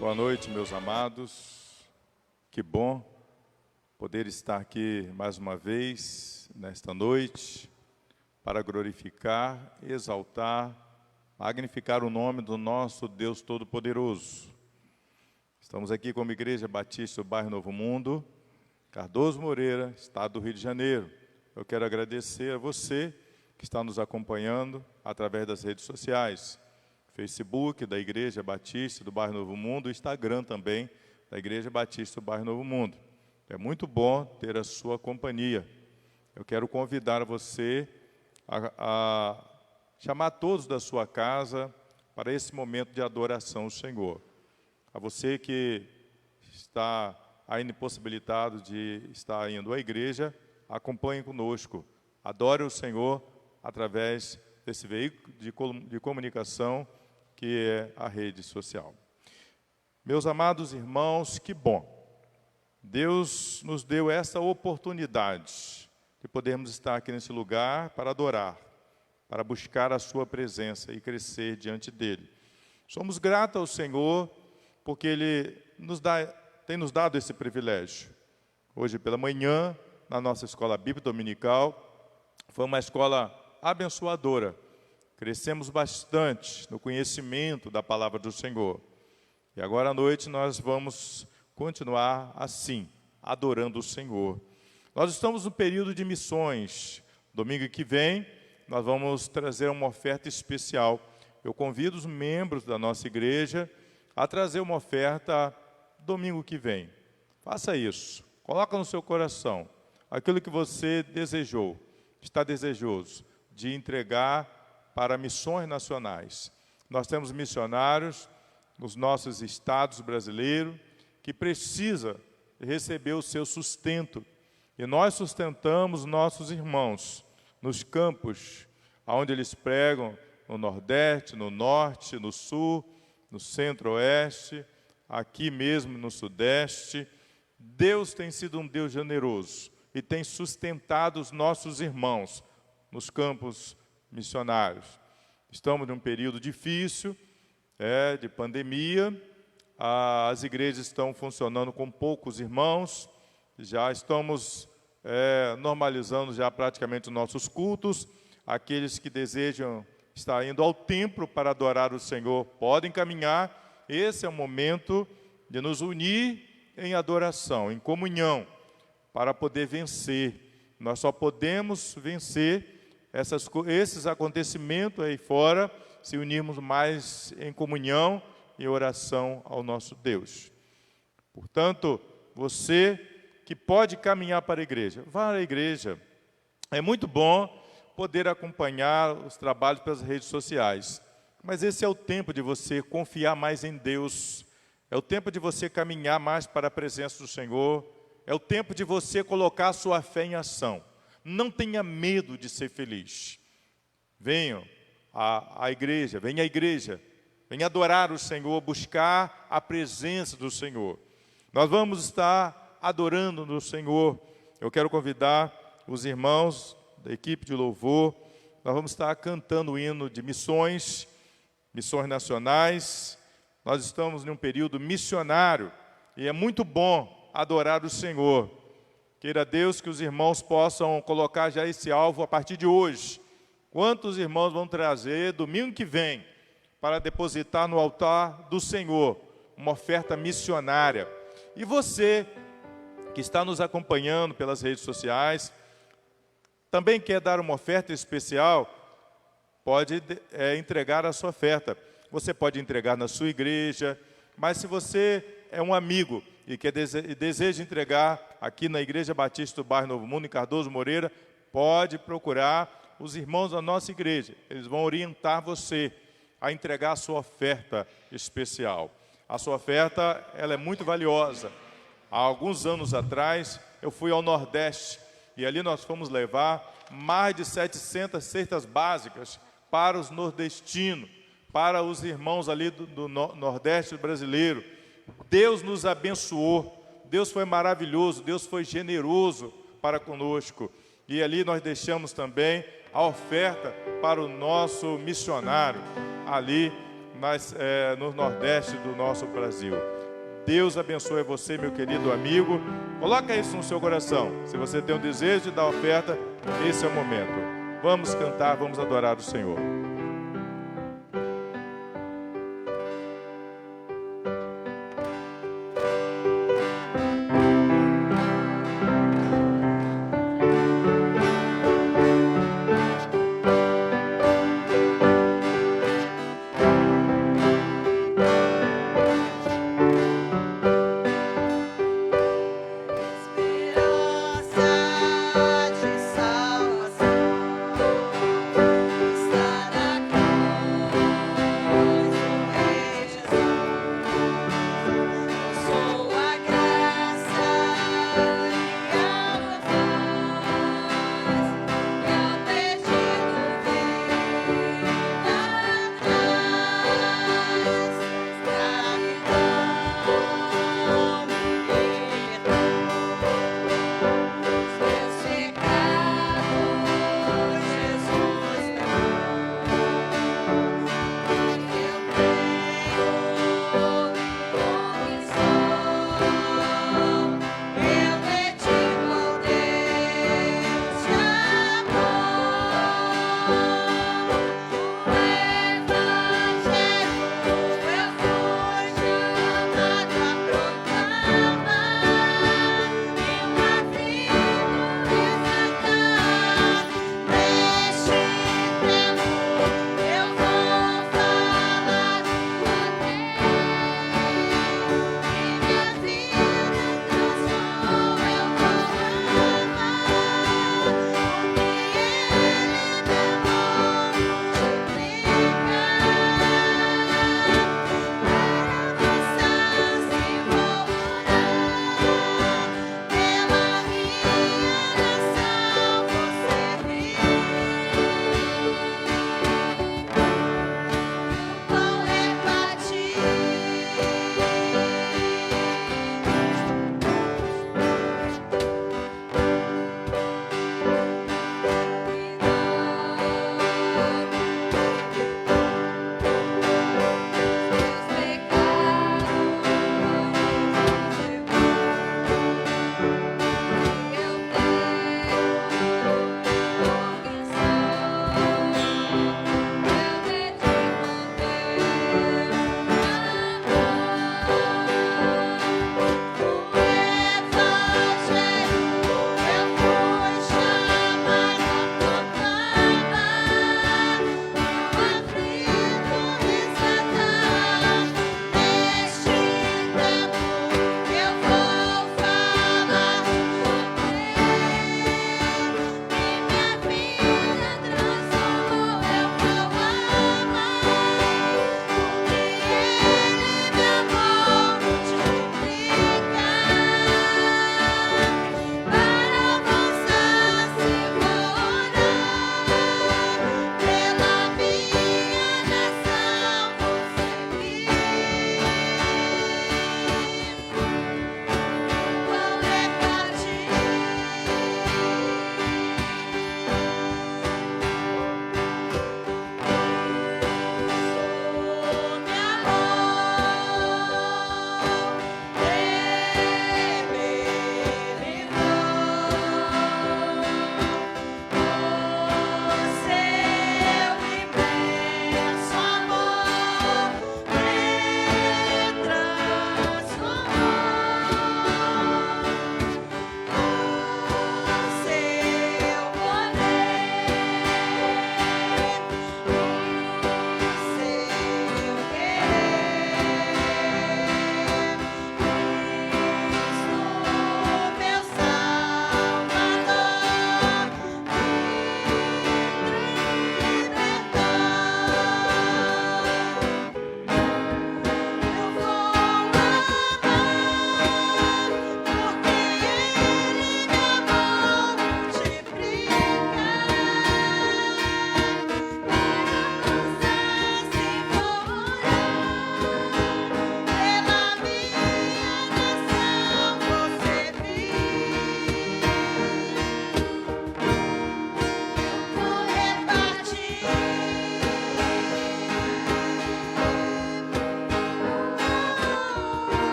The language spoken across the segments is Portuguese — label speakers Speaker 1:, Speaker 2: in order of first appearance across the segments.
Speaker 1: Boa noite, meus amados. Que bom poder estar aqui mais uma vez, nesta noite, para glorificar, exaltar, magnificar o nome do nosso Deus Todo-Poderoso. Estamos aqui como Igreja Batista do Bairro Novo Mundo, Cardoso Moreira, Estado do Rio de Janeiro. Eu quero agradecer a você que está nos acompanhando através das redes sociais, Facebook da Igreja Batista do Bairro Novo Mundo, Instagram também da Igreja Batista do Bairro Novo Mundo. É muito bom ter a sua companhia. Eu quero convidar você a chamar todos da sua casa para esse momento de adoração ao Senhor. A você que está ainda impossibilitado de estar indo à igreja, acompanhe conosco. Adore o Senhor através desse veículo de comunicação que é a rede social. Meus amados irmãos, que bom! Deus nos deu essa oportunidade de podermos estar aqui nesse lugar para adorar, para buscar a sua presença e crescer diante dEle. Somos gratos ao Senhor porque Ele tem nos dado esse privilégio. Hoje pela manhã, na nossa escola bíblica dominical, foi uma escola abençoadora. Crescemos bastante no conhecimento da palavra do Senhor. E agora à noite nós vamos continuar assim, adorando o Senhor. Nós estamos no período de missões. Domingo que vem, nós vamos trazer uma oferta especial. Eu convido os membros da nossa igreja a trazer uma oferta domingo que vem. Faça isso. Coloca no seu coração aquilo que você desejou, está desejoso de entregar para missões nacionais. Nós temos missionários nos nossos estados brasileiros que precisam receber o seu sustento. E nós sustentamos nossos irmãos nos campos onde eles pregam, no Nordeste, no Norte, no Sul, no Centro-Oeste, aqui mesmo no Sudeste. Deus tem sido um Deus generoso e tem sustentado os nossos irmãos nos campos missionários. Estamos num período difícil, de pandemia. As igrejas estão funcionando com poucos irmãos. Já estamos normalizando já praticamente os nossos cultos. Aqueles que desejam estar indo ao templo para adorar o Senhor podem caminhar. Esse é o momento de nos unir em adoração, em comunhão, para poder vencer. Nós só podemos vencer esses acontecimentos aí fora, se unirmos mais em comunhão e oração ao nosso Deus. Portanto, você que pode caminhar para a igreja, vá à igreja. É muito bom poder acompanhar os trabalhos pelas redes sociais, mas esse é o tempo de você confiar mais em Deus, é o tempo de você caminhar mais para a presença do Senhor, é o tempo de você colocar a sua fé em ação. Não tenha medo de ser feliz. Venham à igreja, venha à igreja, venha adorar o Senhor, buscar a presença do Senhor. Nós vamos estar adorando no Senhor. Eu quero convidar os irmãos da equipe de louvor. Nós vamos estar cantando o hino de missões nacionais. Nós estamos em um período missionário e é muito bom adorar o Senhor. Queira Deus que os irmãos possam colocar já esse alvo a partir de hoje. Quantos irmãos vão trazer domingo que vem para depositar no altar do Senhor uma oferta missionária? E você que está nos acompanhando pelas redes sociais, também quer dar uma oferta especial, pode entregar a sua oferta. Você pode entregar na sua igreja, mas se você é um amigo e que deseja entregar aqui na Igreja Batista do Bairro Novo Mundo, em Cardoso Moreira, pode procurar os irmãos da nossa igreja. Eles vão orientar você a entregar a sua oferta especial. A sua oferta, ela é muito valiosa. Há alguns anos atrás, eu fui ao Nordeste e ali nós fomos levar mais de 700 cestas básicas para os nordestinos, para os irmãos ali do Nordeste brasileiro. Deus nos abençoou, Deus foi maravilhoso, Deus foi generoso para conosco. E ali nós deixamos também a oferta para o nosso missionário, ali no Nordeste do nosso Brasil. Deus abençoe você, meu querido amigo. Coloca isso no seu coração. Se você tem o desejo de dar oferta, esse é o momento. Vamos cantar, vamos adorar o Senhor.
Speaker 2: Esperança de salvação está na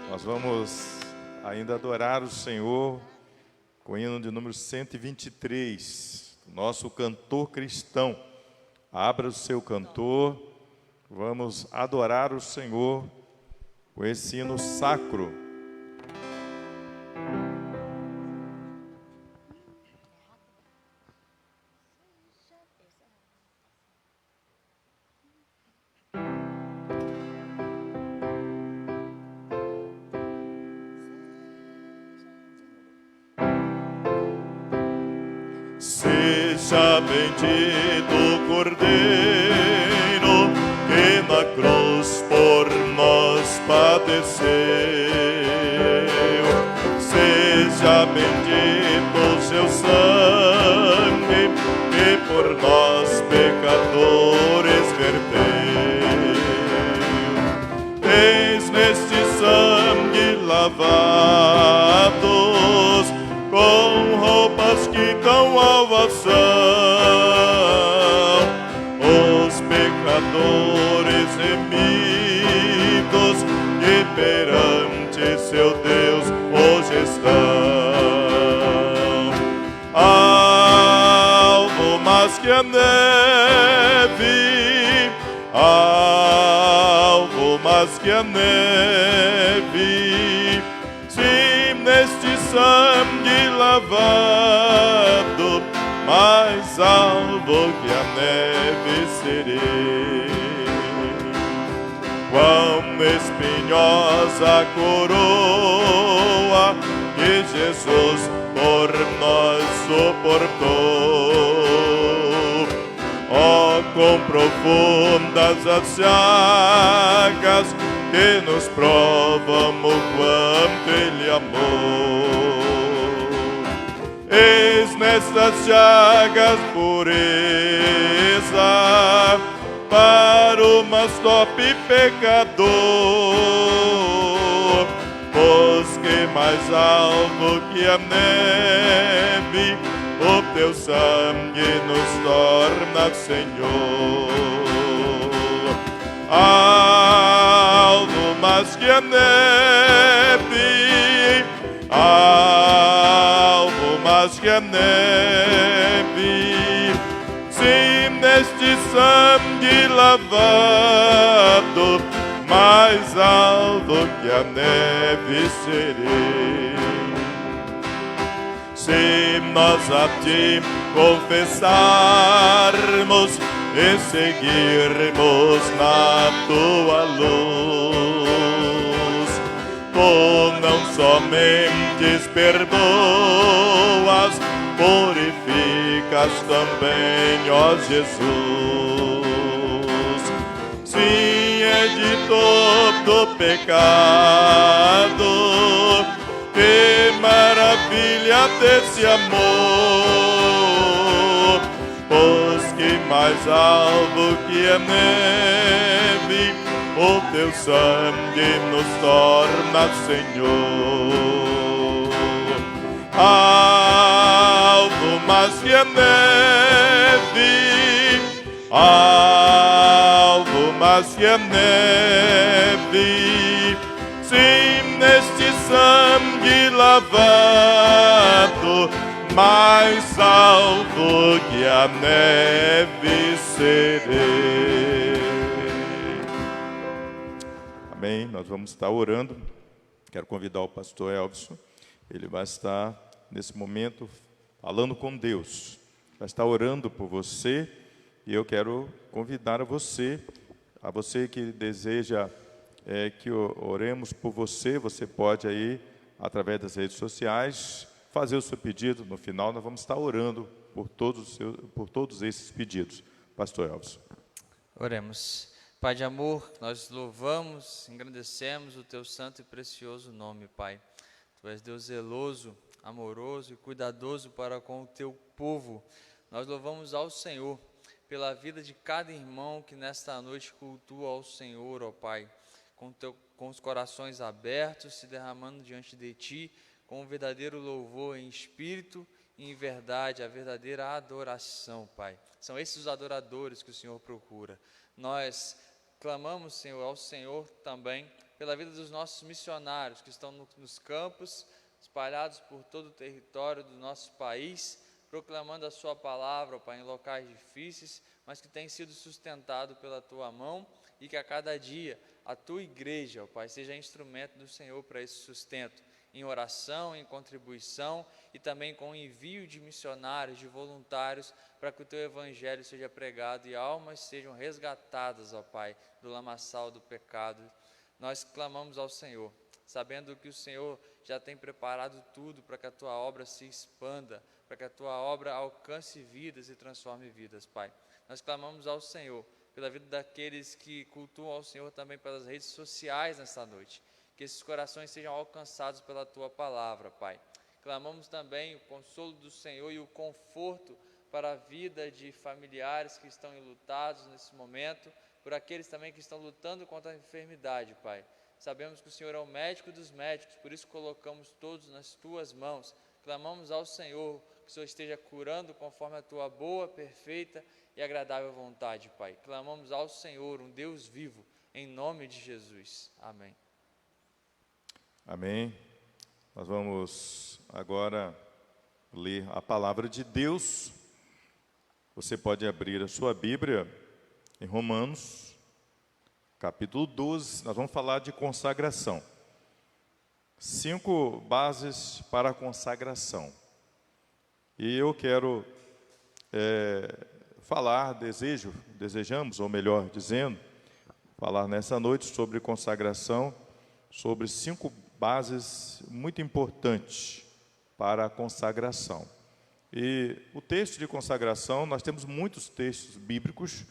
Speaker 1: Nós vamos ainda adorar o Senhor com o hino de número 123, nosso cantor cristão. Abra o seu cantor, vamos adorar o Senhor com esse hino sacro.
Speaker 2: Seja bendito o Cordeiro que na cruz por nós padeceu. Seja bendito o seu sangue que por nós pecadores verteu. Eis neste sangue lavados com roupas que dão salvação, os pecadores remidos que perante seu Deus hoje estão. Alvo mais que a neve, alvo mais que a neve, sim, neste sangue lavado, mais alvo que a neve serei. Quão espinhosa coroa que Jesus por nós suportou. Oh, quão profundas as chagas que nos provam o quanto Ele amou. Eis nestas chagas pureza para o mais top pecador, pois que mais alvo que a neve o teu sangue nos torna, Senhor. Alvo mais que a neve, alvo mais que a neve, sim, neste sangue lavado, mais alvo que a neve serei. Se nós a ti confessarmos e seguirmos na tua luz, tu não somente perdoas, purificas também, ó Jesus. Sim, é de todo pecado, que maravilha desse amor, pois que mais alvo que a neve o teu sangue nos torna, Senhor. Alvo mais que a neve, alvo mais que a neve, sim, neste sangue lavado, mais alvo que a neve serei.
Speaker 1: Amém. Nós vamos estar orando. Quero convidar o pastor Elvis. Ele vai estar, nesse momento, falando com Deus. Vai estar orando por você. E eu quero convidar a você que deseja que oremos por você, você pode aí, através das redes sociais, fazer o seu pedido. No final, nós vamos estar orando por todos esses pedidos. Pastor Elvis.
Speaker 3: Oremos. Pai de amor, nós louvamos, engrandecemos o teu santo e precioso nome, Pai. Tu és Deus zeloso, amoroso e cuidadoso para com o teu povo. Nós louvamos ao Senhor pela vida de cada irmão que nesta noite cultua ao Senhor, ó Pai, com os corações abertos, se derramando diante de Ti, com um verdadeiro louvor em espírito e em verdade, a verdadeira adoração, Pai. São esses os adoradores que o Senhor procura. Nós clamamos, Senhor, ao Senhor também pela vida dos nossos missionários que estão nos campos, espalhados por todo o território do nosso país, proclamando a sua palavra, ó Pai, em locais difíceis, mas que tem sido sustentado pela Tua mão e que a cada dia a Tua igreja, ó Pai, seja instrumento do Senhor para esse sustento, em oração, em contribuição e também com o envio de missionários, de voluntários, para que o Teu Evangelho seja pregado e almas sejam resgatadas, ó Pai, do lamaçal do pecado. Nós clamamos ao Senhor, sabendo que o Senhor já tem preparado tudo para que a Tua obra se expanda, para que a Tua obra alcance vidas e transforme vidas, Pai. Nós clamamos ao Senhor pela vida daqueles que cultuam ao Senhor também pelas redes sociais nesta noite, que esses corações sejam alcançados pela Tua palavra, Pai. Clamamos também o consolo do Senhor e o conforto para a vida de familiares que estão enlutados nesse momento, por aqueles também que estão lutando contra a enfermidade, Pai. Sabemos que o Senhor é o médico dos médicos, por isso colocamos todos nas Tuas mãos. Clamamos ao Senhor que o Senhor esteja curando conforme a Tua boa, perfeita e agradável vontade, Pai. Clamamos ao Senhor, um Deus vivo, em nome de Jesus. Amém.
Speaker 1: Amém. Nós vamos agora ler a palavra de Deus. Você pode abrir a sua Bíblia em Romanos, capítulo 12. Nós vamos falar de consagração. 5 bases para a consagração. E eu quero desejamos, ou melhor dizendo, falar nessa noite sobre consagração, sobre 5 bases muito importantes para a consagração. E o texto de consagração, nós temos muitos textos bíblicos,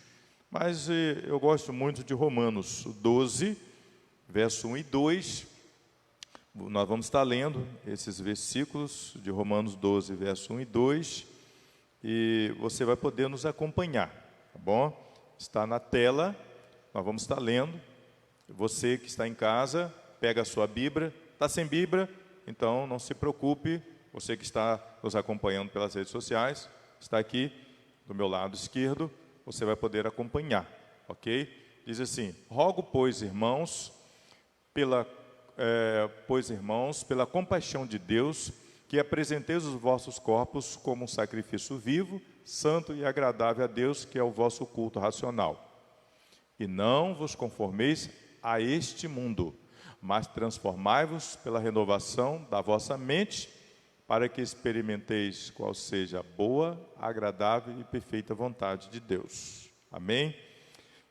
Speaker 1: mas eu gosto muito de Romanos 12, verso 1 e 2. Nós vamos estar lendo esses versículos de Romanos 12, verso 1 e 2, e você vai poder nos acompanhar, tá bom? Está na tela, nós vamos estar lendo. Você que está em casa, pega a sua Bíblia. Está sem Bíblia? Então não se preocupe. Você que está nos acompanhando pelas redes sociais, está aqui do meu lado esquerdo, você vai poder acompanhar, ok? Diz assim: rogo, pois, irmãos, pela compaixão de Deus, que apresenteis os vossos corpos como um sacrifício vivo, santo e agradável a Deus, que é o vosso culto racional. E não vos conformeis a este mundo, mas transformai-vos pela renovação da vossa mente, para que experimenteis qual seja a boa, agradável e perfeita vontade de Deus. Amém?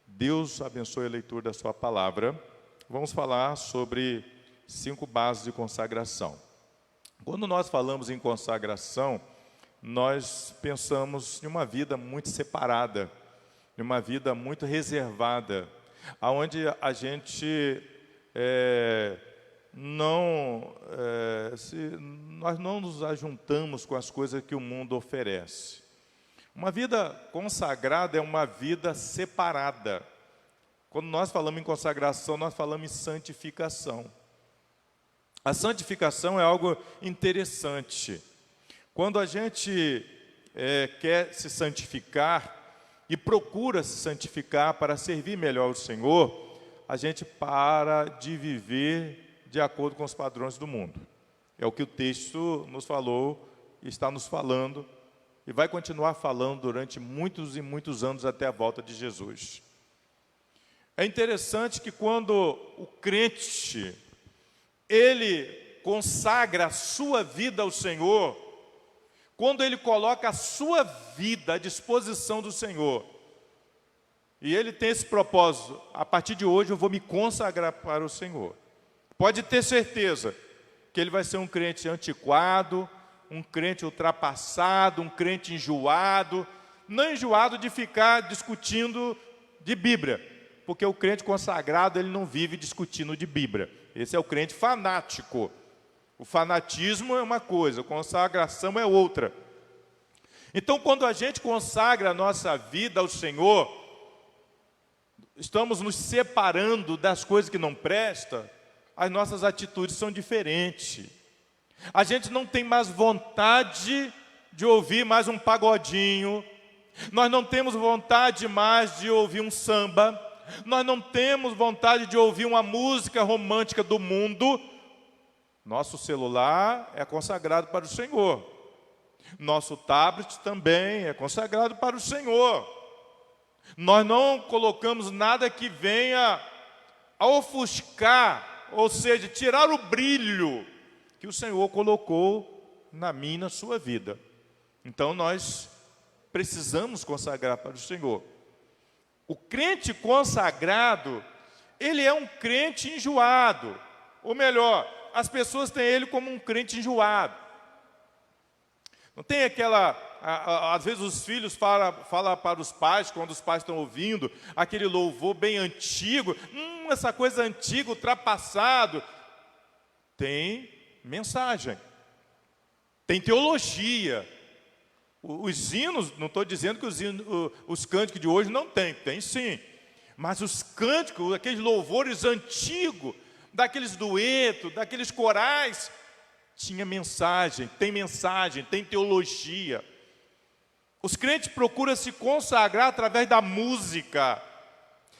Speaker 1: Deus abençoe a leitura da sua palavra. Vamos falar sobre 5 bases de consagração. Quando nós falamos em consagração, nós pensamos em uma vida muito separada, em uma vida muito reservada, onde a gente nós não nos ajuntamos com as coisas que o mundo oferece. Uma vida consagrada é uma vida separada. Quando nós falamos em consagração, nós falamos em santificação. A santificação é algo interessante. Quando a gente quer se santificar e procura se santificar para servir melhor o Senhor, a gente para de viver de acordo com os padrões do mundo. É o que o texto nos falou, está nos falando, e vai continuar falando durante muitos e muitos anos até a volta de Jesus. É interessante que quando o crente, ele consagra a sua vida ao Senhor, quando ele coloca a sua vida à disposição do Senhor, e ele tem esse propósito: a partir de hoje eu vou me consagrar para o Senhor. Pode ter certeza que ele vai ser um crente antiquado, um crente ultrapassado, um crente enjoado, não enjoado de ficar discutindo de Bíblia, porque o crente consagrado, ele não vive discutindo de Bíblia. Esse é o crente fanático. O fanatismo é uma coisa, a consagração é outra. Então, quando a gente consagra a nossa vida ao Senhor, estamos nos separando das coisas que não prestam, as nossas atitudes são diferentes. A gente não tem mais vontade de ouvir mais um pagodinho, nós não temos vontade mais de ouvir um samba, nós não temos vontade de ouvir uma música romântica do mundo. Nosso celular é consagrado para o Senhor. Nosso tablet também é consagrado para o Senhor. Nós não colocamos nada que venha a ofuscar, ou seja, tirar o brilho que o Senhor colocou na minha e na sua vida. Então nós precisamos consagrar para o Senhor. O crente consagrado, ele é um crente enjoado. Ou melhor, as pessoas têm ele como um crente enjoado. Não tem aquela... Às vezes os filhos falam para os pais, quando os pais estão ouvindo, aquele louvor bem antigo. Essa coisa antiga, ultrapassado. Tem mensagem. Tem teologia. Os hinos, não estou dizendo que os cânticos de hoje não tem sim. Mas os cânticos, aqueles louvores antigos, daqueles duetos, daqueles corais, tinha mensagem, tem teologia. Os crentes procuram se consagrar através da música,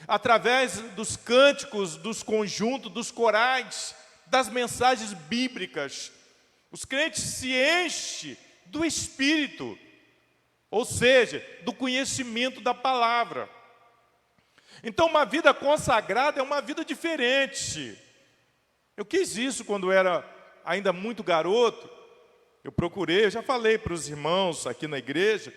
Speaker 1: através dos cânticos, dos conjuntos, dos corais, das mensagens bíblicas. Os crentes se enchem do Espírito, ou seja, do conhecimento da palavra. Então, uma vida consagrada é uma vida diferente. Eu quis isso quando era ainda muito garoto. Eu já falei para os irmãos aqui na igreja,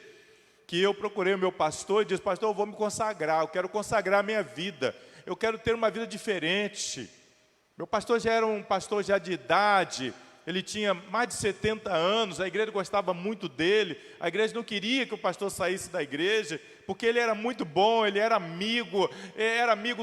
Speaker 1: que eu procurei o meu pastor e disse: pastor, eu vou me consagrar, eu quero consagrar a minha vida, eu quero ter uma vida diferente. Meu pastor já era um pastor já de idade, ele tinha mais de 70 anos, a igreja gostava muito dele, a igreja não queria que o pastor saísse da igreja, porque ele era muito bom, ele era amigo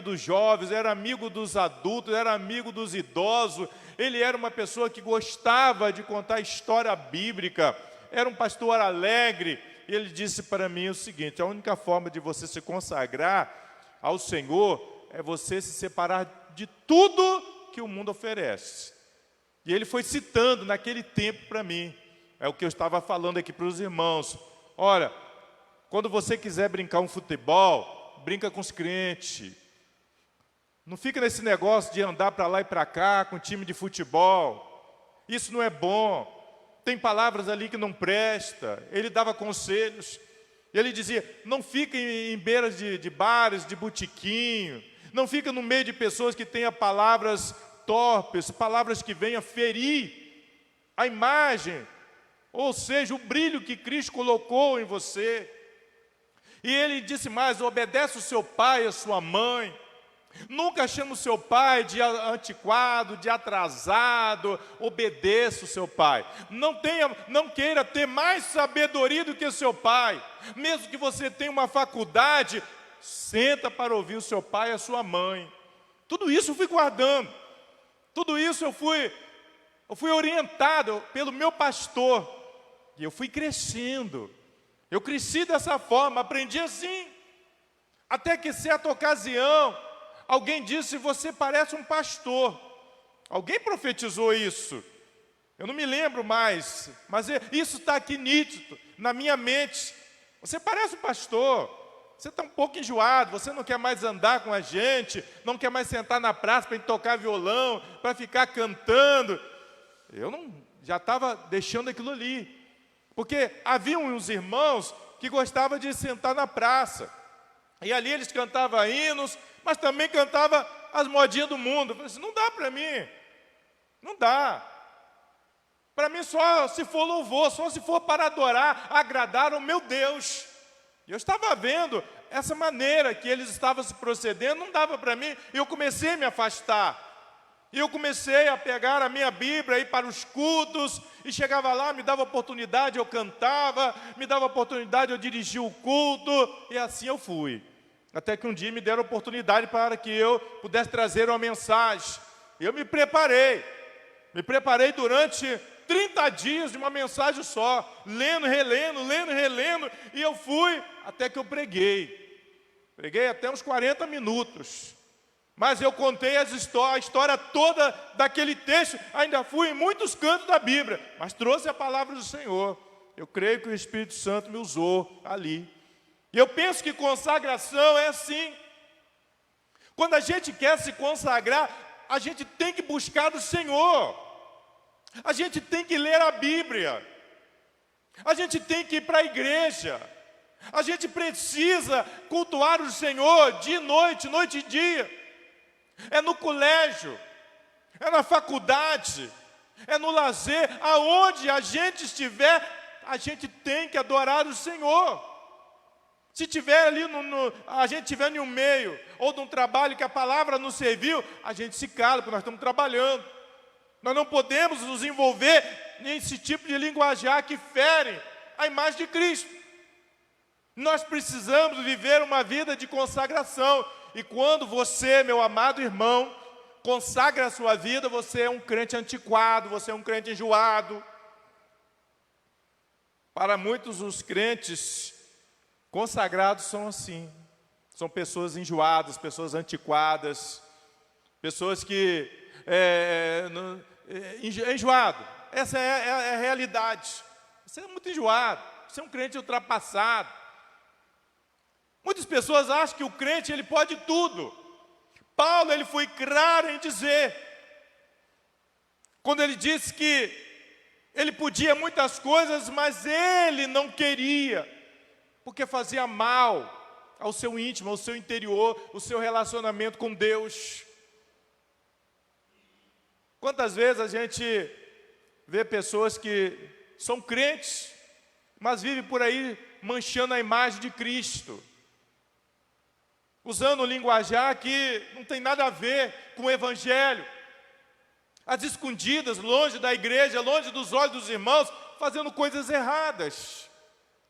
Speaker 1: dos jovens, era amigo dos adultos, era amigo dos idosos, ele era uma pessoa que gostava de contar história bíblica, era um pastor alegre. E ele disse para mim o seguinte: a única forma de você se consagrar ao Senhor é você se separar de tudo que o mundo oferece. E ele foi citando naquele tempo para mim, é o que eu estava falando aqui para os irmãos. Olha, quando você quiser brincar um futebol, brinca com os crentes. Não fica nesse negócio de andar para lá e para cá com time de futebol. Isso não é bom. Tem palavras ali que não presta. Ele dava conselhos. Ele dizia: não fica em beiras de bares, de botiquinho. Não fica no meio de pessoas que tenham palavras torpes, palavras que venham ferir a imagem, ou seja, o brilho que Cristo colocou em você. E ele disse mais: obedece o seu pai e a sua mãe. Nunca chame o seu pai de antiquado, de atrasado. Obedeça o seu pai. Não queira ter mais sabedoria do que o seu pai. Mesmo que você tenha uma faculdade, senta para ouvir o seu pai e a sua mãe. Tudo isso eu fui guardando. Tudo isso eu fui orientado pelo meu pastor. E eu fui crescendo. Eu cresci dessa forma, aprendi assim. Até que certa ocasião, alguém disse: você parece um pastor. Alguém profetizou isso. Eu não me lembro mais, mas isso está aqui nítido na minha mente. Você parece um pastor. Você está um pouco enjoado, você não quer mais andar com a gente, não quer mais sentar na praça para tocar violão, para ficar cantando. Eu já estava deixando aquilo ali. Porque havia uns irmãos que gostavam de sentar na praça. E ali eles cantavam hinos, mas também cantavam as modinhas do mundo. Eu falei assim: não dá para mim. Não dá. Para mim só se for louvor, só se for para adorar, agradar o meu Deus. E eu estava vendo essa maneira que eles estavam se procedendo, não dava para mim. E eu comecei a me afastar. E eu comecei a pegar a minha Bíblia, ir para os cultos, e chegava lá, me dava oportunidade, eu cantava, me dava oportunidade, eu dirigia o culto, e assim eu fui. Até que um dia me deram oportunidade para que eu pudesse trazer uma mensagem. E eu me preparei durante 30 dias de uma mensagem só, lendo, relendo, e eu fui até que eu preguei. Preguei até uns 40 minutos. Mas eu contei a história toda daquele texto, ainda fui em muitos cantos da Bíblia, mas trouxe a palavra do Senhor. Eu creio que o Espírito Santo me usou ali. E eu penso que consagração é assim. Quando a gente quer se consagrar, a gente tem que buscar o Senhor. A gente tem que ler a Bíblia. A gente tem que ir para a igreja. A gente precisa cultuar o Senhor dia e noite, noite e dia. É no colégio, é na faculdade, é no lazer, aonde a gente estiver, a gente tem que adorar o Senhor. Se tiver ali, a gente estiver em um meio, ou num trabalho que a palavra não serviu, a gente se cala, porque nós estamos trabalhando. Nós não podemos nos envolver nesse tipo de linguajar que fere a imagem de Cristo. Nós precisamos viver uma vida de consagração. E quando você, meu amado irmão, consagra a sua vida, você é um crente antiquado, você é um crente enjoado. Para muitos, os crentes consagrados são assim. São pessoas enjoadas, pessoas antiquadas, pessoas que... enjoado. Essa é a realidade. Você é muito enjoado, você é um crente ultrapassado. Muitas pessoas acham que o crente ele pode tudo. Paulo ele foi claro em dizer, quando ele disse que ele podia muitas coisas, mas ele não queria, porque fazia mal ao seu íntimo, ao seu interior, o seu relacionamento com Deus. Quantas vezes a gente vê pessoas que são crentes, mas vivem por aí manchando a imagem de Cristo, usando um linguajar que não tem nada a ver com o Evangelho, às escondidas, longe da igreja, longe dos olhos dos irmãos, fazendo coisas erradas,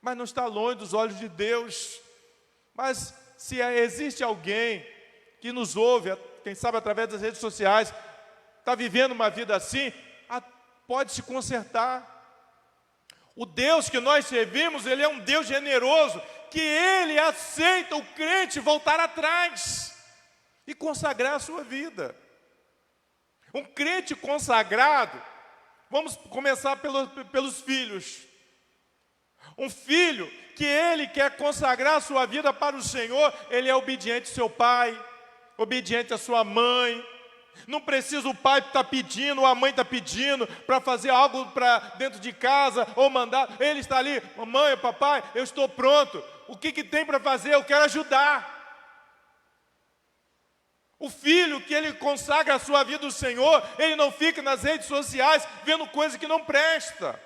Speaker 1: mas não está longe dos olhos de Deus. Mas se existe alguém que nos ouve, quem sabe através das redes sociais, está vivendo uma vida assim, pode se consertar. O Deus que nós servimos, Ele é um Deus generoso, que Ele aceita o crente voltar atrás e consagrar a sua vida. Um crente consagrado, vamos começar pelos filhos. Um filho que ele quer consagrar a sua vida para o Senhor, ele é obediente ao seu pai, obediente à sua mãe. Não precisa o pai estar pedindo, ou a mãe está pedindo para fazer algo para dentro de casa, ou mandar. Ele está ali, mamãe, papai, eu estou pronto. O que tem para fazer? Eu quero ajudar. O filho que ele consagra a sua vida ao Senhor, ele não fica nas redes sociais vendo coisa que não presta.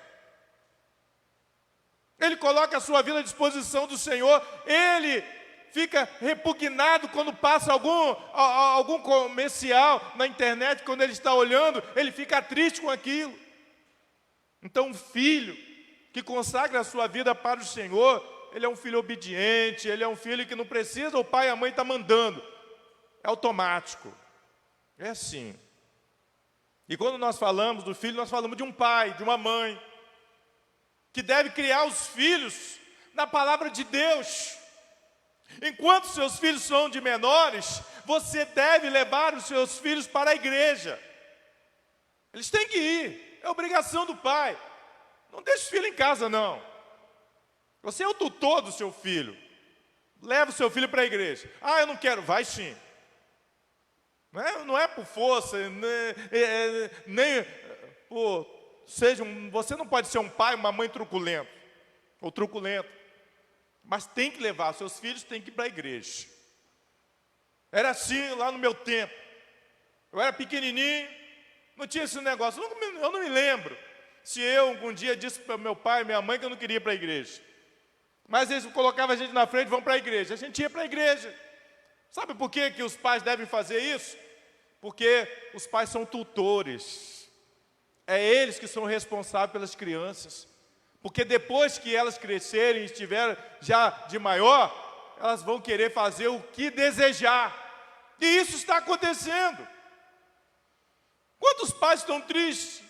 Speaker 1: Ele coloca a sua vida à disposição do Senhor. Ele fica repugnado quando passa algum comercial na internet, quando ele está olhando, ele fica triste com aquilo. Então, um filho que consagra a sua vida para o Senhor, ele é um filho obediente, ele é um filho que não precisa, o pai e a mãe estão mandando. É automático. É assim. E quando nós falamos do filho, nós falamos de um pai, de uma mãe, que deve criar os filhos na palavra de Deus. Enquanto seus filhos são de menores, você deve levar os seus filhos para a igreja. Eles têm que ir, é obrigação do pai. Não deixe o filho em casa, não. Você é o tutor do seu filho. Leva o seu filho para a igreja. Ah, eu não quero. Vai sim. Não é por força, nem por... você não pode ser um pai, uma mãe truculento, ou truculento. Mas tem que levar, seus filhos têm que ir para a igreja. Era assim lá no meu tempo. Eu era pequenininho, não tinha esse negócio. Eu não me lembro se eu algum dia disse para meu pai e minha mãe que eu não queria ir para a igreja. Mas eles colocavam a gente na frente, vão para a igreja. A gente ia para a igreja. Sabe por que os pais devem fazer isso? Porque os pais são tutores. É eles que são responsáveis pelas crianças. Porque depois que elas crescerem e estiverem já de maior, elas vão querer fazer o que desejar. E isso está acontecendo. Quantos pais estão tristes?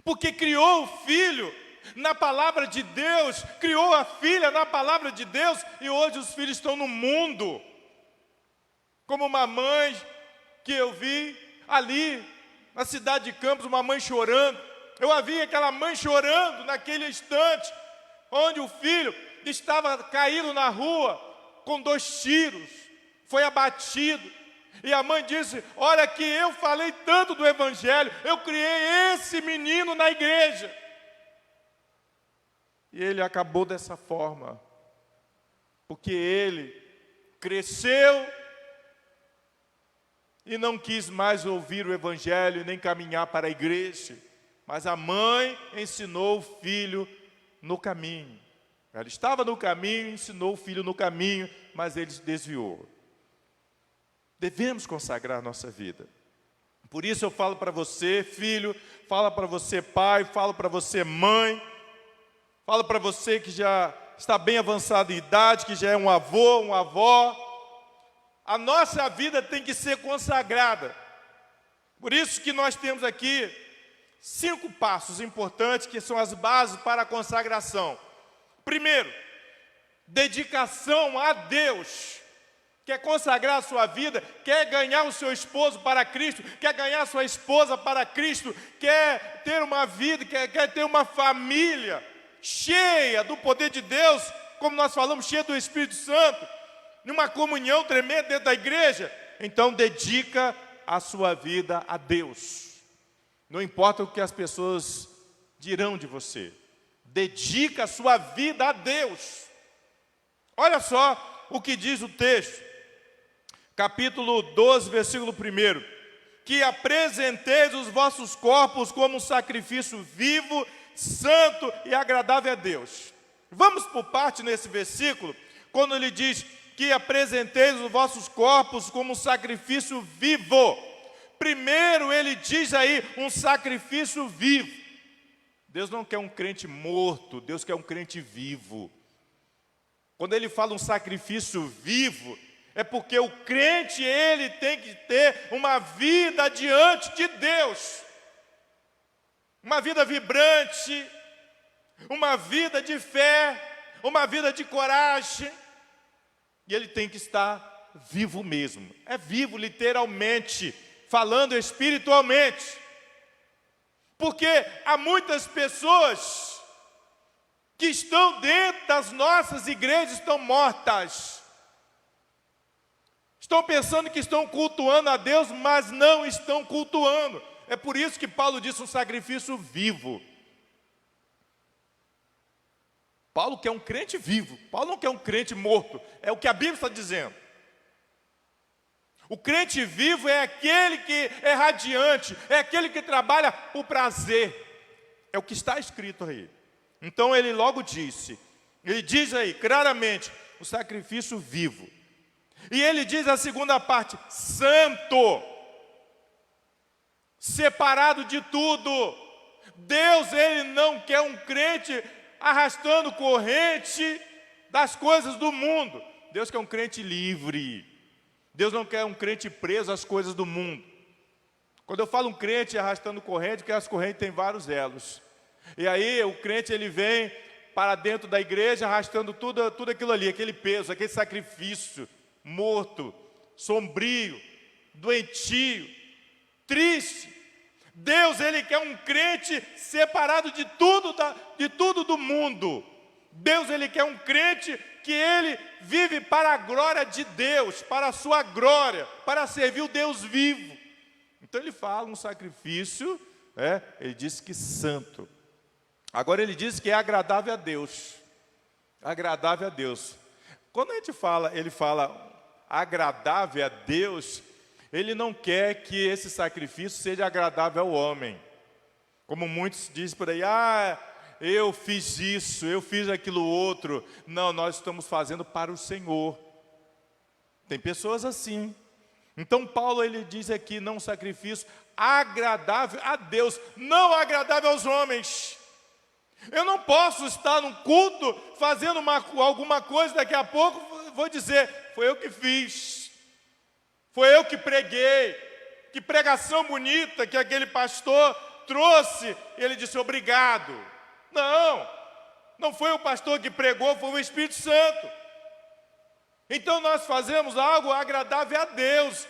Speaker 1: Porque criou o filho na palavra de Deus, criou a filha na palavra de Deus, e hoje os filhos estão no mundo. Como uma mãe que eu vi ali na cidade de Campos, uma mãe chorando. Eu a vi aquela mãe chorando naquele instante, onde o filho estava caído na rua com 2 tiros. foi abatido. E a mãe disse: olha que eu falei tanto do evangelho, eu criei esse menino na igreja. E ele acabou dessa forma, porque ele cresceu e não quis mais ouvir o evangelho, nem caminhar para a igreja. Mas a mãe ensinou o filho no caminho. Ela estava no caminho, ensinou o filho no caminho, mas ele se desviou. Devemos consagrar nossa vida. Por isso eu falo para você, filho, falo para você, pai, falo para você, mãe, falo para você que já está bem avançado em idade, que já é um avô, uma avó. A nossa vida tem que ser consagrada. Por isso que nós temos aqui 5 passos importantes, que são as bases para a consagração. Primeiro, dedicação a Deus. Quer consagrar a sua vida, quer ganhar o seu esposo para Cristo, quer ganhar a sua esposa para Cristo, quer ter uma vida, quer ter uma família cheia do poder de Deus, como nós falamos, cheia do Espírito Santo, numa comunhão tremenda dentro da igreja, então dedica a sua vida a Deus. Não importa o que as pessoas dirão de você, dedica a sua vida a Deus. Olha só o que diz o texto, capítulo 12, versículo 1, que apresenteis os vossos corpos como um sacrifício vivo, santo e agradável a Deus. Vamos por parte nesse versículo, quando ele diz que apresenteis os vossos corpos como um sacrifício vivo. Primeiro ele diz aí um sacrifício vivo. Deus não quer um crente morto, Deus quer um crente vivo. Quando ele fala um sacrifício vivo, é porque o crente, ele tem que ter uma vida diante de Deus. Uma vida vibrante, uma vida de fé, uma vida de coragem. E ele tem que estar vivo mesmo. É vivo literalmente, falando espiritualmente. Porque há muitas pessoas que estão dentro das nossas igrejas, estão mortas. Estão pensando que estão cultuando a Deus, mas não estão cultuando. É por isso que Paulo disse um sacrifício vivo. Paulo quer um crente vivo. Paulo não quer um crente morto. É o que a Bíblia está dizendo. O crente vivo é aquele que é radiante, é aquele que trabalha por prazer. É o que está escrito aí. Então ele logo disse, ele diz aí claramente, o sacrifício vivo. E ele diz a segunda parte, santo, separado de tudo. Deus, ele não quer um crente arrastando corrente das coisas do mundo. Deus quer um crente livre. Deus não quer um crente preso às coisas do mundo. Quando eu falo um crente arrastando corrente, porque as correntes têm vários elos. E aí o crente, ele vem para dentro da igreja arrastando tudo aquilo ali, aquele peso, aquele sacrifício, morto, sombrio, doentio, triste. Deus, ele quer um crente separado de tudo do mundo. Deus, ele quer um crente que ele vive para a glória de Deus, para a sua glória, para servir o Deus vivo. Então ele fala um sacrifício, ele diz que santo. Agora ele diz que é agradável a Deus. Agradável a Deus. Quando a gente fala, ele fala agradável a Deus, ele não quer que esse sacrifício seja agradável ao homem. Como muitos dizem por aí, eu fiz isso, eu fiz aquilo outro. Não, nós estamos fazendo para o Senhor. Tem pessoas assim. Então Paulo, ele diz aqui, não um sacrifício agradável a Deus, não agradável aos homens. Eu não posso estar num culto fazendo alguma coisa, daqui a pouco vou dizer, foi eu que fiz, foi eu que preguei, que pregação bonita que aquele pastor trouxe. Ele disse obrigado. Não foi o pastor que pregou, foi o Espírito Santo. Então nós fazemos algo agradável a Deus,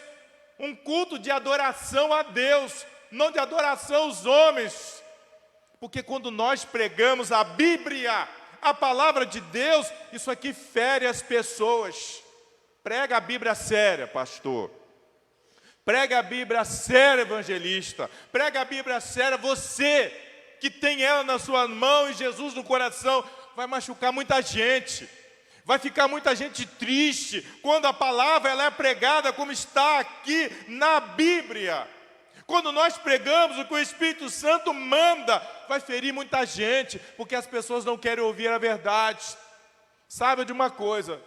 Speaker 1: um culto de adoração a Deus, não de adoração aos homens. Porque quando nós pregamos a Bíblia, a palavra de Deus, isso aqui fere as pessoas.
Speaker 2: Prega a Bíblia séria, pastor. Prega a Bíblia séria, evangelista. Prega a Bíblia séria, você que tem ela na sua mão e Jesus no coração, vai machucar muita gente. Vai ficar muita gente triste quando a palavra ela é pregada como está aqui na Bíblia. Quando nós pregamos o que o Espírito Santo manda, vai ferir muita gente, porque as pessoas não querem ouvir a verdade. Saiba de uma coisa,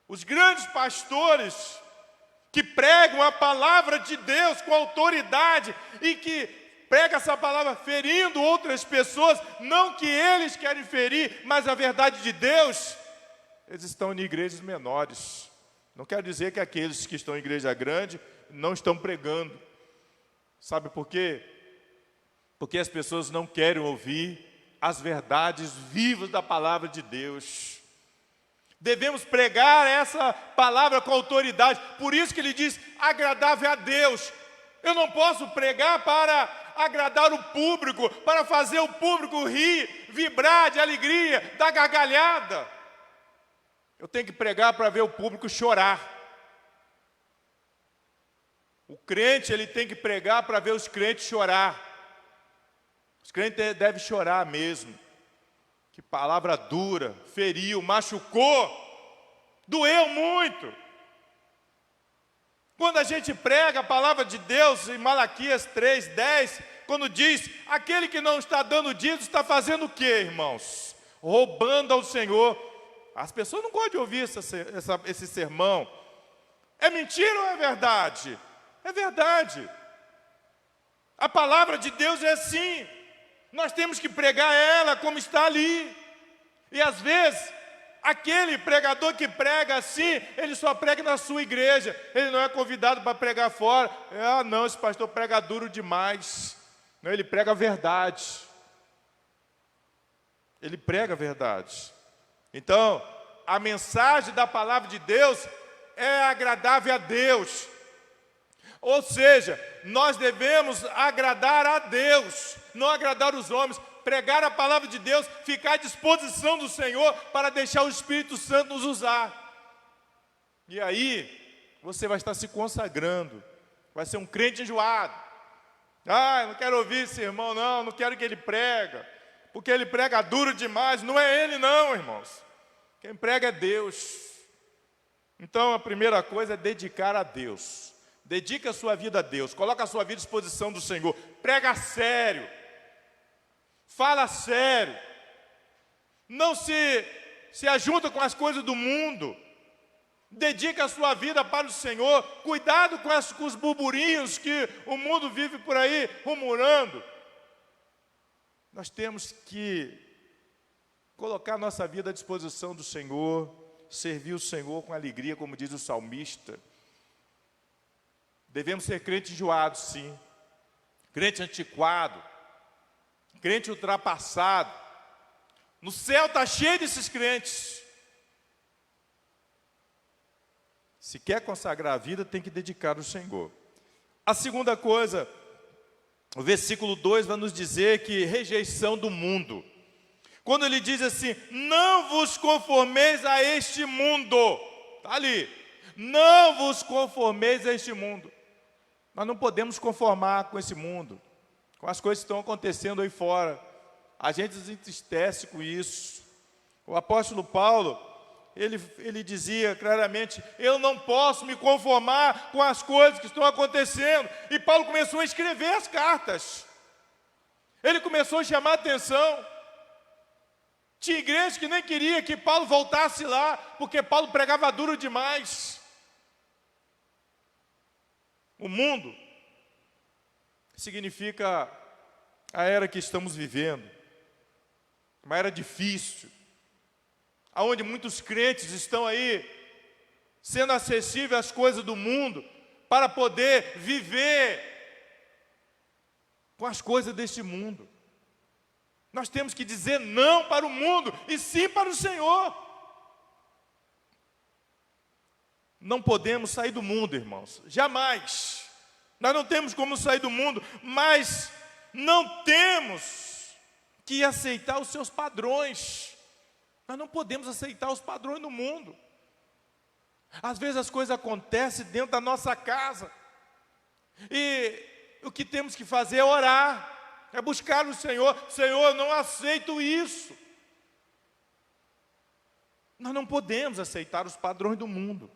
Speaker 2: os grandes pastores que pregam a palavra de Deus com autoridade e que pregam essa palavra ferindo outras pessoas, não que eles querem ferir, mas a verdade de Deus, eles estão em igrejas menores. Não quer dizer que aqueles que estão em igreja grande não estão pregando. Sabe por quê? Porque as pessoas não querem ouvir as verdades vivas da palavra de Deus. Devemos pregar essa palavra com autoridade. Por isso que ele diz, agradável a Deus. Eu não posso pregar para agradar o público, para fazer o público rir, vibrar de alegria, dar gargalhada. Eu tenho que pregar para ver o público chorar. O crente, ele tem que pregar para ver os crentes chorar. Os crentes devem chorar mesmo. Que palavra dura, feriu, machucou, doeu muito. Quando a gente prega a palavra de Deus em Malaquias 3:10, quando diz, aquele que não está dando dízimo está fazendo o quê, irmãos? Roubando ao Senhor. As pessoas não gostam de ouvir esse sermão. É mentira ou é verdade? É verdade. A palavra de Deus é assim. Nós temos que pregar ela como está ali. E às vezes, aquele pregador que prega assim, ele só prega na sua igreja. Ele não é convidado para pregar fora. Ah, não, esse pastor prega duro demais. Não, ele prega a verdade. Ele prega a verdade. Então, a mensagem da palavra de Deus é agradável a Deus. Ou seja, nós devemos agradar a Deus, não agradar os homens, pregar a palavra de Deus, ficar à disposição do Senhor para deixar o Espírito Santo nos usar. E aí, você vai estar se consagrando, vai ser um crente enjoado. Ah, eu não quero ouvir esse irmão, não quero que ele prega, porque ele prega duro demais. Não é ele não, irmãos. Quem prega é Deus. Então, a primeira coisa é dedicar a Deus. Dedique a sua vida a Deus, coloque a sua vida à disposição do Senhor, prega sério, fala sério, não se ajunta com as coisas do mundo, dedique a sua vida para o Senhor, cuidado com os burburinhos que o mundo vive por aí rumorando. Nós temos que colocar nossa vida à disposição do Senhor, servir o Senhor com alegria, como diz o salmista. Devemos ser crentes enjoados, sim. Crente antiquado. Crente ultrapassado. No céu está cheio desses crentes. Se quer consagrar a vida, tem que dedicar ao Senhor. A segunda coisa, o versículo 2 vai nos dizer que rejeição do mundo. Quando ele diz assim, não vos conformeis a este mundo. Está ali. Não vos conformeis a este mundo. Nós não podemos conformar com esse mundo, com as coisas que estão acontecendo aí fora. A gente se entristece com isso. O apóstolo Paulo, ele dizia claramente, eu não posso me conformar com as coisas que estão acontecendo. E Paulo começou a escrever as cartas. Ele começou a chamar a atenção. Tinha igreja que nem queria que Paulo voltasse lá, porque Paulo pregava duro demais. O mundo significa a era que estamos vivendo, uma era difícil, onde muitos crentes estão aí sendo acessíveis às coisas do mundo para poder viver com as coisas deste mundo. Nós temos que dizer não para o mundo e sim para o Senhor. Não podemos sair do mundo, irmãos, jamais. Nós não temos como sair do mundo, mas não temos que aceitar os seus padrões. Nós não podemos aceitar os padrões do mundo. Às vezes as coisas acontecem dentro da nossa casa. E o que temos que fazer é orar, é buscar o Senhor. Senhor, eu não aceito isso. Nós não podemos aceitar os padrões do mundo.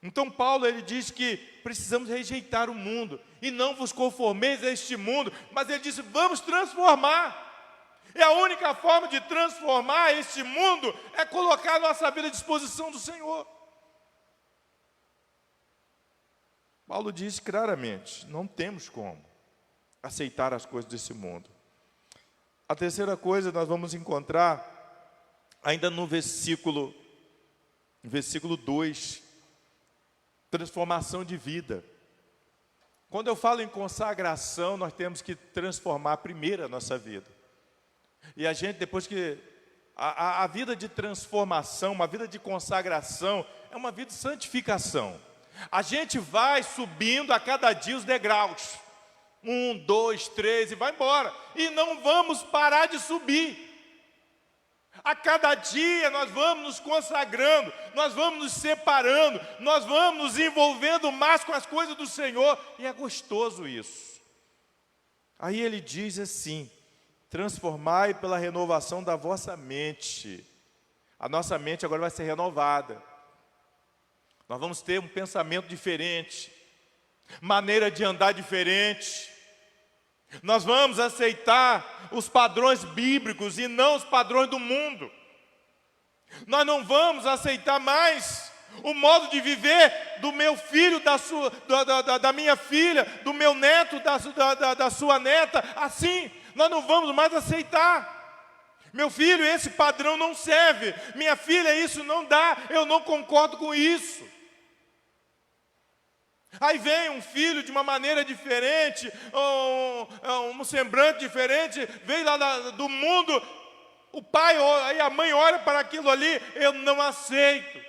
Speaker 2: Então Paulo, ele diz que precisamos rejeitar o mundo. E não vos conformeis a este mundo. Mas ele disse, vamos transformar. E a única forma de transformar este mundo é colocar a nossa vida à disposição do Senhor. Paulo diz claramente, não temos como aceitar as coisas desse mundo. A terceira coisa nós vamos encontrar ainda no versículo 2, transformação de vida. Quando eu falo em consagração, nós temos que transformar primeiro a nossa vida. E a gente, depois que a vida de transformação, uma vida de consagração, é uma vida de santificação. A gente vai subindo a cada dia os degraus. 1, 2, 3 e vai embora. E não vamos parar de subir. A cada dia nós vamos nos consagrando, nós vamos nos separando, nós vamos nos envolvendo mais com as coisas do Senhor. E é gostoso isso. Aí ele diz assim, transformai pela renovação da vossa mente. A nossa mente agora vai ser renovada. Nós vamos ter um pensamento diferente, maneira de andar diferente. Nós vamos aceitar os padrões bíblicos e não os padrões do mundo. Nós não vamos aceitar mais o modo de viver do meu filho, da minha filha, do meu neto, da sua neta. Assim, nós não vamos mais aceitar. Meu filho, esse padrão não serve. Minha filha, isso não dá. Eu não concordo com isso. Aí vem um filho de uma maneira diferente, um semblante diferente, vem lá do mundo, o pai e a mãe olham para aquilo ali, eu não aceito.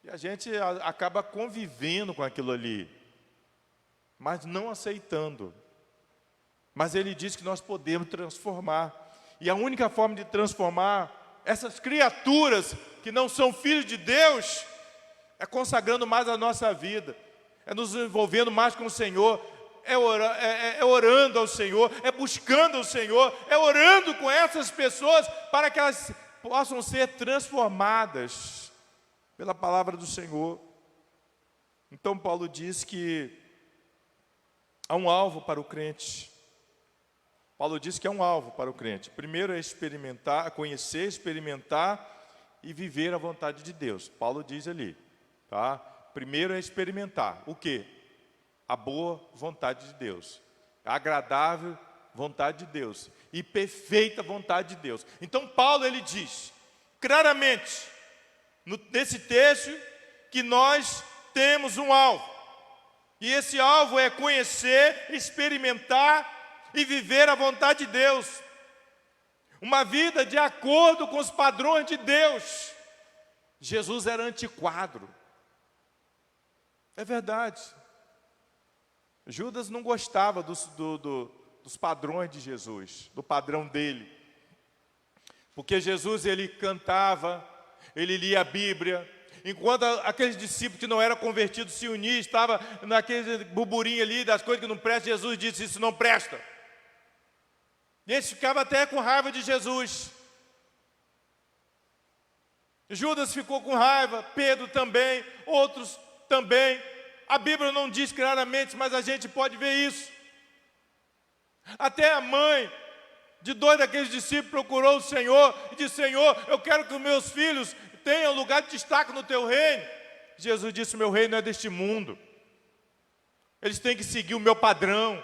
Speaker 2: E a gente acaba convivendo com aquilo ali, mas não aceitando. Mas ele diz que nós podemos transformar. E a única forma de transformar essas criaturas que não são filhos de Deus é consagrando mais a nossa vida, é nos envolvendo mais com o Senhor, é orando ao Senhor, é buscando o Senhor, é orando com essas pessoas para que elas possam ser transformadas pela palavra do Senhor. Então Paulo diz que há um alvo para o crente. Paulo diz que há um alvo para o crente. Primeiro é experimentar, conhecer, experimentar e viver a vontade de Deus. Paulo diz ali. Tá? Primeiro é experimentar. O quê? A boa vontade de Deus. A agradável vontade de Deus. E perfeita vontade de Deus. Então Paulo, ele diz claramente, nesse texto, que nós temos um alvo. E esse alvo é conhecer, experimentar e viver a vontade de Deus. Uma vida de acordo com os padrões de Deus. Jesus era antiquadro. É verdade. Judas não gostava dos padrões de Jesus, do padrão dele. Porque Jesus, ele cantava, ele lia a Bíblia. Enquanto aqueles discípulos que não eram convertidos se uniam, estavam naquele burburinho ali das coisas que não prestam, Jesus disse, isso não presta. E eles ficavam até com raiva de Jesus. Judas ficou com raiva, Pedro também, outros também. A Bíblia não diz claramente, mas a gente pode ver isso. Até a mãe de 2 daqueles discípulos procurou o Senhor e disse, Senhor, eu quero que os meus filhos tenham lugar de destaque no teu reino. Jesus disse, o meu reino não é deste mundo. Eles têm que seguir o meu padrão.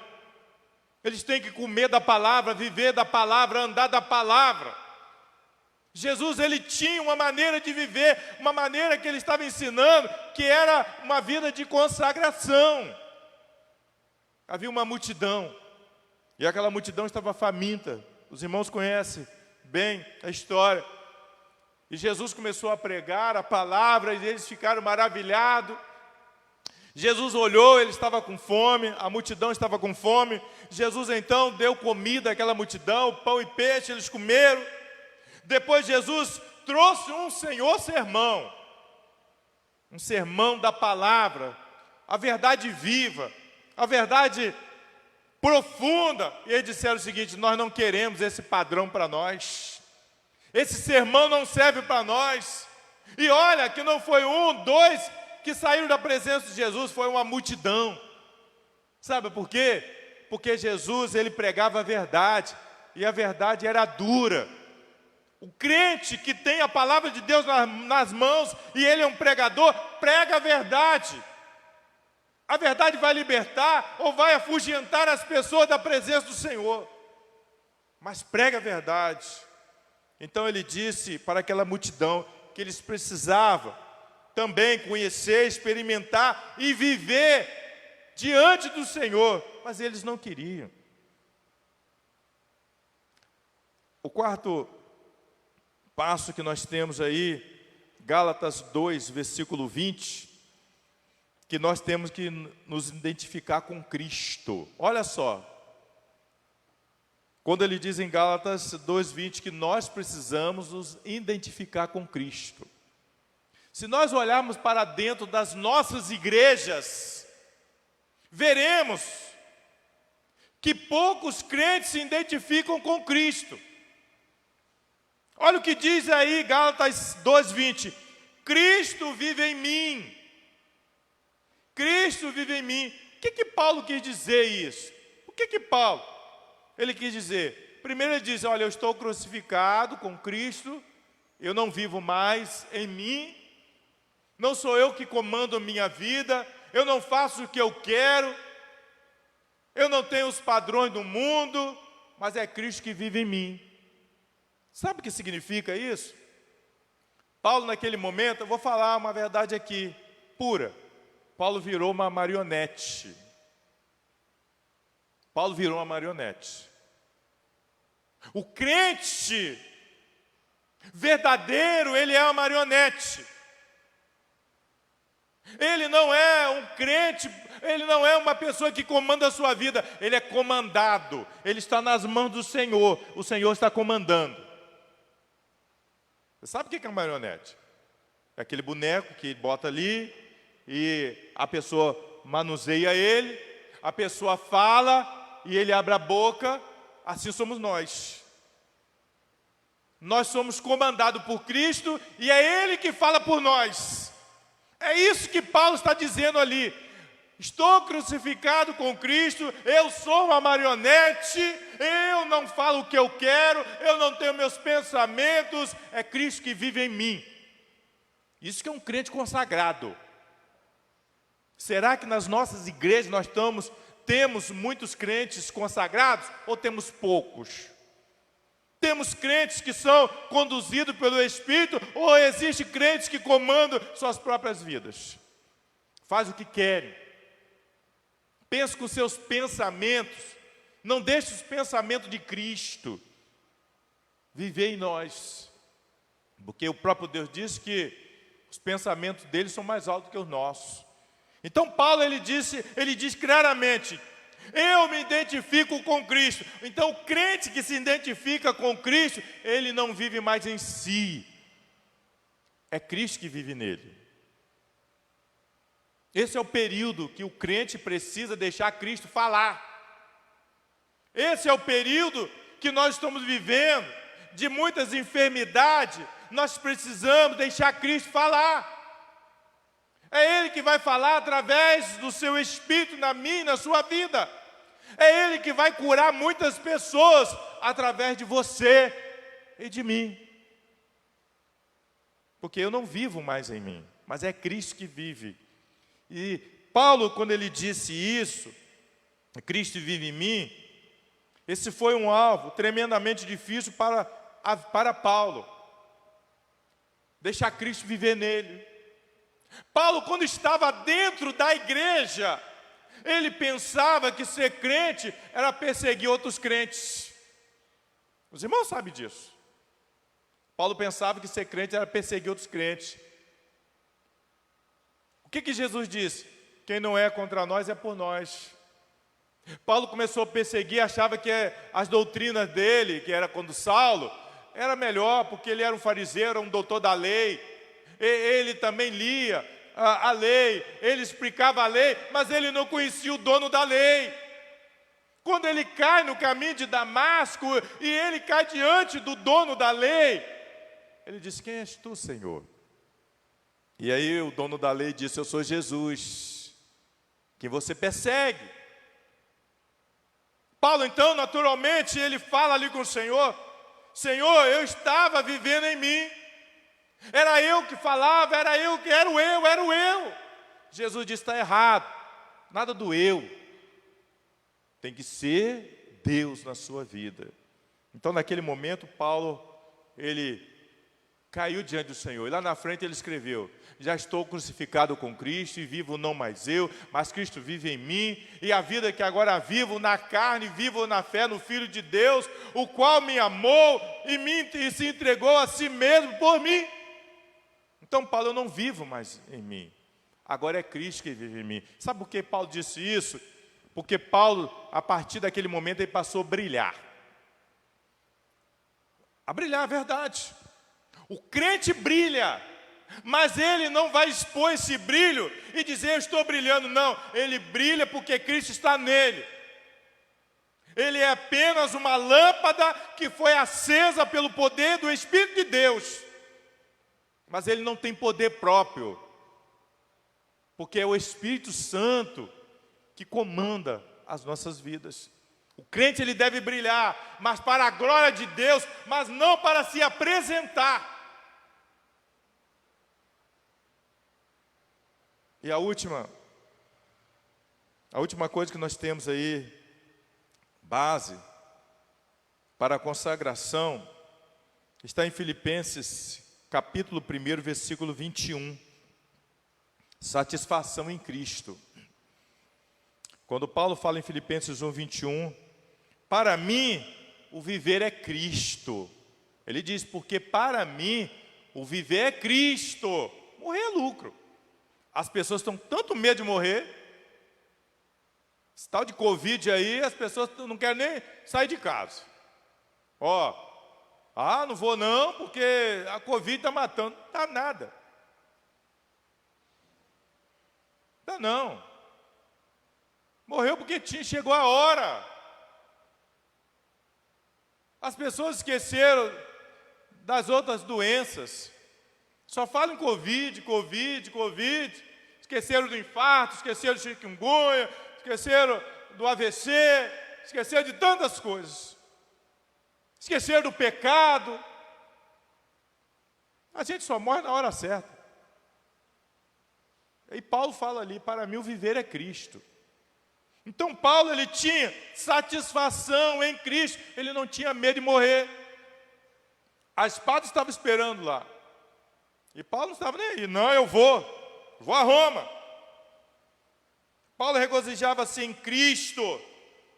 Speaker 2: Eles têm que comer da palavra, viver da palavra, andar da palavra. Jesus, ele tinha uma maneira de viver, uma maneira que ele estava ensinando, que era uma vida de consagração. Havia uma multidão, e aquela multidão estava faminta. Os irmãos conhecem bem a história. E Jesus começou a pregar a palavra, e eles ficaram maravilhados. Jesus olhou, ele estava com fome, a multidão estava com fome. Jesus então deu comida àquela multidão, pão e peixe, eles comeram. Depois Jesus trouxe um Senhor sermão. um sermão da palavra, a verdade viva, a verdade profunda. E eles disseram o seguinte: nós não queremos esse padrão para nós. Esse sermão não serve para nós. E olha que não foi um, dois que saíram da presença de Jesus, foi uma multidão. Sabe por quê? Porque Jesus, ele pregava a verdade, e a verdade era dura. O crente que tem a palavra de Deus nas mãos, e ele é um pregador, prega a verdade. A verdade vai libertar ou vai afugentar as pessoas da presença do Senhor. Mas prega a verdade. Então ele disse para aquela multidão que eles precisavam também conhecer, experimentar e viver diante do Senhor, mas eles não queriam. O quarto passo que nós temos aí, Gálatas 2, versículo 20, que nós temos que nos identificar com Cristo. Olha só, quando ele diz em Gálatas 2:20 que nós precisamos nos identificar com Cristo. Se nós olharmos para dentro das nossas igrejas, veremos que poucos crentes se identificam com Cristo. Olha o que diz aí Gálatas 2:20. Cristo vive em mim. Cristo vive em mim. O que Paulo quis dizer isso? O que Paulo ele quis dizer? Primeiro ele diz: olha, eu estou crucificado com Cristo, eu não vivo mais em mim, não sou eu que comando a minha vida, eu não faço o que eu quero, eu não tenho os padrões do mundo, mas é Cristo que vive em mim. Sabe o que significa isso? Paulo, naquele momento, eu vou falar uma verdade aqui, pura. Paulo virou uma marionete. Paulo virou uma marionete. O crente verdadeiro, ele é uma marionete. Ele não é um crente, ele não é uma pessoa que comanda a sua vida, ele é comandado, ele está nas mãos do Senhor, o Senhor está comandando. Você sabe o que é uma marionete? É aquele boneco que bota ali e a pessoa manuseia ele, a pessoa fala e ele abre a boca. Assim somos nós. Nós somos comandados por Cristo e é Ele que fala por nós. É isso que Paulo está dizendo ali. Estou crucificado com Cristo, eu sou uma marionete, eu não falo o que eu quero, eu não tenho meus pensamentos, é Cristo que vive em mim. Isso que é um crente consagrado. Será que nas nossas igrejas nós temos muitos crentes consagrados ou temos poucos? Temos crentes que são conduzidos pelo Espírito ou existe crentes que comandam suas próprias vidas? Faz o que querem. Pensa com seus pensamentos. Não deixe os pensamentos de Cristo viver em nós. Porque o próprio Deus diz que os pensamentos dele são mais altos que os nossos. Então Paulo ele diz claramente: eu me identifico com Cristo. Então o crente que se identifica com Cristo, ele não vive mais em si. É Cristo que vive nele. Esse é o período que o crente precisa deixar Cristo falar. Esse é o período que nós estamos vivendo, de muitas enfermidades. Nós precisamos deixar Cristo falar. É Ele que vai falar através do seu Espírito na minha e na sua vida. É Ele que vai curar muitas pessoas através de você e de mim. Porque eu não vivo mais em mim, mas é Cristo que vive. E Paulo, quando ele disse isso, Cristo vive em mim, esse foi um alvo tremendamente difícil para Paulo. Deixar Cristo viver nele. Paulo, quando estava dentro da igreja, ele pensava que ser crente era perseguir outros crentes. Os irmãos sabem disso. Paulo pensava que ser crente era perseguir outros crentes. O que Jesus disse? Quem não é contra nós é por nós. Paulo começou a perseguir, achava que as doutrinas dele, que era quando Saulo, era melhor, porque ele era um fariseu, era um doutor da lei. Ele também lia a lei, ele explicava a lei, mas ele não conhecia o dono da lei. Quando ele cai no caminho de Damasco e ele cai diante do dono da lei, ele diz: quem és tu, Senhor? E aí o dono da lei disse: eu sou Jesus, que você persegue. Paulo, então, naturalmente, ele fala ali com o Senhor: Senhor, eu estava vivendo em mim. Era eu que falava, era o eu. Jesus disse: está errado, nada do eu. Tem que ser Deus na sua vida. Então, naquele momento, Paulo, ele caiu diante do Senhor. E lá na frente ele escreveu: já estou crucificado com Cristo e vivo não mais eu, mas Cristo vive em mim. E a vida que agora vivo na carne, vivo na fé no Filho de Deus, o qual me amou e se entregou a si mesmo por mim. Então, Paulo, eu não vivo mais em mim. Agora é Cristo que vive em mim. Sabe por que Paulo disse isso? Porque Paulo, a partir daquele momento, ele passou a brilhar. A brilhar, é verdade. O crente brilha, mas ele não vai expor esse brilho e dizer: eu estou brilhando. Não, ele brilha porque Cristo está nele. Ele é apenas uma lâmpada que foi acesa pelo poder do Espírito de Deus. Mas ele não tem poder próprio, porque é o Espírito Santo que comanda as nossas vidas. O crente, ele deve brilhar, mas para a glória de Deus, mas não para se apresentar. E a última coisa que nós temos aí, base para a consagração, está em Filipenses, capítulo 1, versículo 21. Satisfação em Cristo. Quando Paulo fala em Filipenses 1, 21, para mim o viver é Cristo. Ele diz: porque para mim o viver é Cristo, morrer é lucro. As pessoas estão com tanto medo de morrer. Esse tal de Covid aí, as pessoas não querem nem sair de casa. Não vou não, porque a Covid está matando. Não está nada. Não, não. Morreu porque chegou a hora. As pessoas esqueceram das outras doenças. Só falam em Covid. Esqueceram do infarto, esqueceram do chikungunya, esqueceram do AVC, esqueceram de tantas coisas. Esqueceram do pecado. A gente só morre na hora certa. E Paulo fala ali: para mim o viver é Cristo. Então Paulo, ele tinha satisfação em Cristo, ele não tinha medo de morrer. A espada estava esperando lá. E Paulo não estava nem aí. Não, eu vou a Roma. Paulo regozijava-se em Cristo,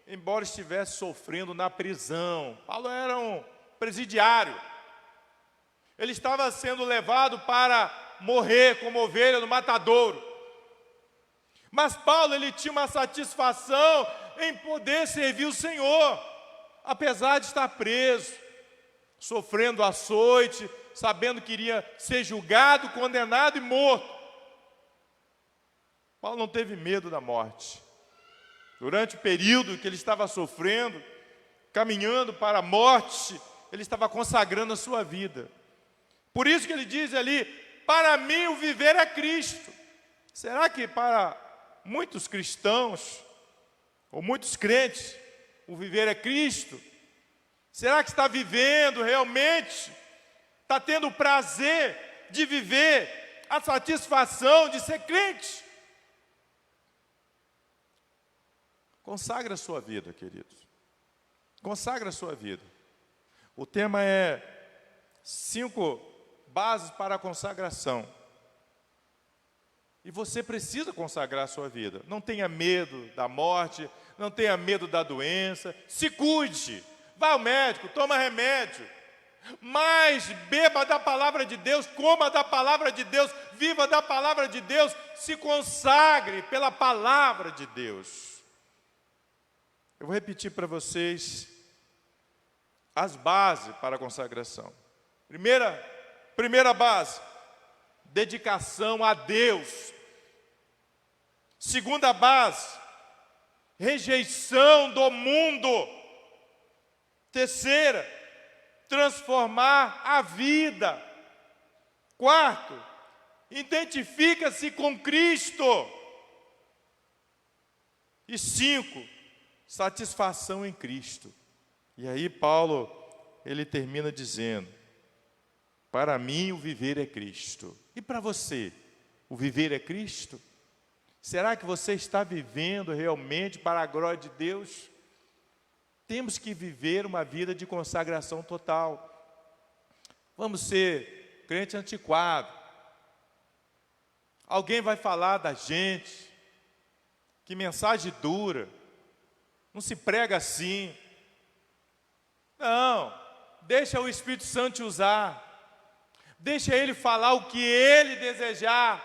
Speaker 2: embora estivesse sofrendo na prisão. Paulo era um presidiário. Ele estava sendo levado para morrer como ovelha no matadouro. Mas Paulo, ele tinha uma satisfação em poder servir o Senhor, apesar de estar preso, sofrendo açoite, sabendo que iria ser julgado, condenado e morto. Paulo não teve medo da morte. Durante o período que ele estava sofrendo, caminhando para a morte, ele estava consagrando a sua vida. Por isso que ele diz ali: para mim o viver é Cristo. Será que para muitos cristãos, ou muitos crentes, o viver é Cristo? Será que está vivendo realmente? Está tendo o prazer de viver, a satisfação de ser crente? Consagra a sua vida, queridos. Consagra a sua vida. O tema é 5 bases para a consagração. E você precisa consagrar a sua vida. Não tenha medo da morte, não tenha medo da doença. Se cuide, vá ao médico, toma remédio. Mas beba da palavra de Deus, coma da palavra de Deus, viva da palavra de Deus, se consagre pela palavra de Deus. Eu vou repetir para vocês as bases para a consagração. Primeira base: dedicação a Deus. Segunda base, rejeição do mundo. Terceira, transformar a vida. Quarto, identifica-se com Cristo. E 5, satisfação em Cristo. E aí Paulo, ele termina dizendo: para mim o viver é Cristo. E para você, o viver é Cristo? Será que você está vivendo realmente para a glória de Deus? Temos que viver uma vida de consagração total. Vamos ser crente antiquado. Alguém vai falar da gente, que mensagem dura, não se prega assim. Não, deixa o Espírito Santo te usar, deixa Ele falar o que Ele desejar.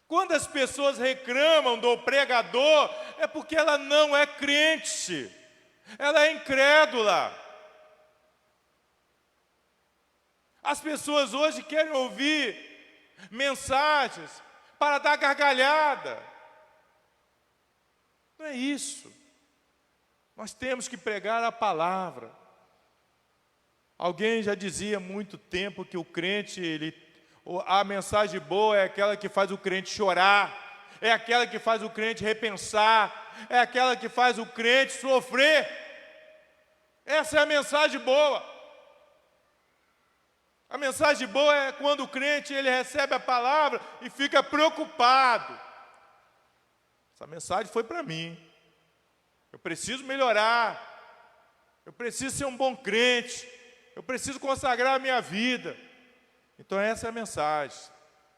Speaker 2: Quando as pessoas reclamam do pregador, é porque ela não é crente, ela é incrédula. As pessoas hoje querem ouvir mensagens para dar gargalhada. Não é isso. Nós temos que pregar a palavra. Alguém já dizia há muito tempo que o crente, a mensagem boa é aquela que faz o crente chorar, é aquela que faz o crente repensar, é aquela que faz o crente sofrer. Essa é a mensagem boa. A mensagem boa é quando o crente ele recebe a palavra e fica preocupado. Essa mensagem foi para mim. Eu preciso melhorar. Eu preciso ser um bom crente. Eu preciso consagrar a minha vida. Então essa é a mensagem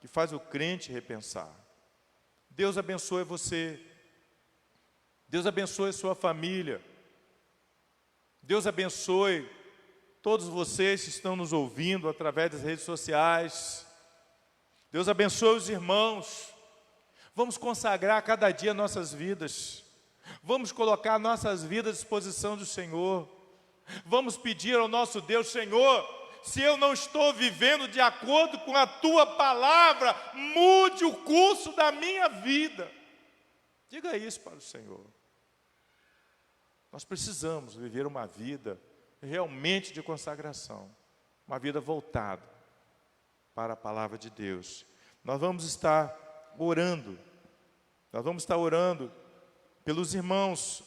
Speaker 2: que faz o crente repensar. Deus abençoe você. Deus abençoe a sua família. Deus abençoe todos vocês que estão nos ouvindo através das redes sociais. Deus abençoe os irmãos. Vamos consagrar cada dia nossas vidas. Vamos colocar nossas vidas à disposição do Senhor. Vamos pedir ao nosso Deus: Senhor, se eu não estou vivendo de acordo com a Tua palavra, mude o curso da minha vida. Diga isso para o Senhor. Nós precisamos viver uma vida realmente de consagração, uma vida voltada para a palavra de Deus. Nós vamos estar orando pelos irmãos,